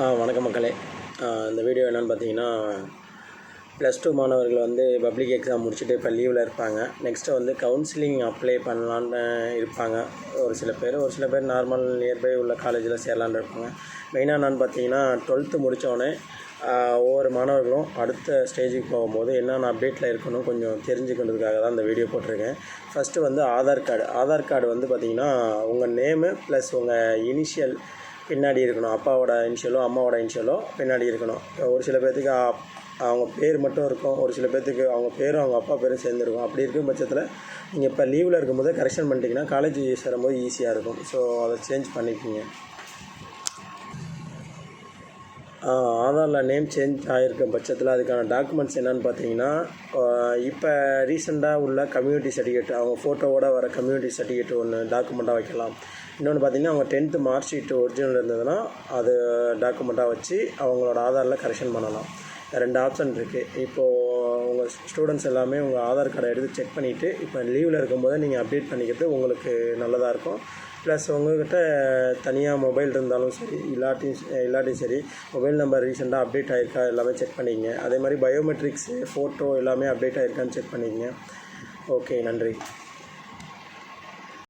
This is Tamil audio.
வணக்கம் மக்களே. இந்த வீடியோ என்னென்னு பார்த்தீங்கன்னா, +2 மாணவர்கள் வந்து பப்ளிக் எக்ஸாம் முடிச்சுட்டு இப்போ லீவில் இருப்பாங்க. நெக்ஸ்ட்டு வந்து கவுன்சிலிங் அப்ளை பண்ணலான்னு இருப்பாங்க. ஒரு சில பேர் நார்மல் நியர்பை உள்ள காலேஜில் சேரலான்னு இருப்பாங்க. மெயினாக என்னென்னு பார்த்தீங்கன்னா, 12th முடித்தோடனே ஒவ்வொரு மாணவர்களும் அடுத்த ஸ்டேஜுக்கு போகும்போது என்னென்ன அப்டேட்டில் இருக்கணும் கொஞ்சம் தெரிஞ்சுக்கிறதுக்காக தான் இந்த வீடியோ போட்டிருக்கேன். ஃபஸ்ட்டு வந்து ஆதார் கார்டு வந்து பார்த்திங்கன்னா, உங்கள் நேமு ப்ளஸ் உங்கள் இனிஷியல் பின்னாடி இருக்கணும். அப்பாவோட இனிஷியலோ அம்மாவோட இனிஷியலோ பின்னாடி இருக்கணும். ஒரு சில பேர்த்துக்கு அவங்க பேர் மட்டும் இருக்கும், ஒரு சில பேர்த்துக்கு அவங்க பேரும் அவங்க அப்பா பேரும் சேர்ந்துருக்கும். அப்படி இருக்கும் பட்சத்தில் நீங்கள் இப்போ லீவில் இருக்கும்போது கரெக்ஷன் பண்ணிட்டீங்கன்னா காலேஜ் சேரும்போது ஈஸியாக இருக்கும். ஸோ அதை சேஞ்ச் பண்ணிக்கிங்க. ஆதாரில் நேம் சேஞ்ச் ஆகிருக்க பட்சத்தில் அதுக்கான டாக்குமெண்ட்ஸ் என்னென்னு பார்த்தீங்கன்னா, இப்போ ரீசெண்டாக உள்ள கம்யூனிட்டி சர்டிஃபிகேட், அவங்க ஃபோட்டோவோட வர கம்யூனிட்டி சர்டிஃபிகேட் ஒன்று டாக்குமெண்ட்டாக வைக்கலாம். இன்னொன்று பார்த்திங்கன்னா, அவங்க 10th மார்க் ஷீட் ஒரிஜினல் இருந்ததுன்னா அது டாக்குமெண்ட்டாக வச்சு அவங்களோட ஆதாரில் கரெக்ஷன் பண்ணலாம். 2 ஆப்ஷன் இருக்குது. இப்போது உங்கள் ஸ்டூடெண்ட்ஸ் எல்லாமே உங்கள் ஆதார் கார்டை எடுத்து செக் பண்ணிவிட்டு இப்போ லீவில் இருக்கும்போது நீங்கள் அப்டேட் பண்ணிக்கிறது உங்களுக்கு நல்லதாக இருக்கும். ப்ளஸ் உங்கள்கிட்ட தனியாக மொபைல் இருந்தாலும் சரி, இல்லாட்டியும் சரி, மொபைல் நம்பர் ரீசெண்டாக அப்டேட் ஆகிருக்கா எல்லாமே செக் பண்ணிக்கங்க. அதே மாதிரி பயோமெட்ரிக்ஸு, ஃபோட்டோ எல்லாமே அப்டேட் ஆகிருக்கான்னு செக் பண்ணிக்கங்க. ஓகே, நன்றி.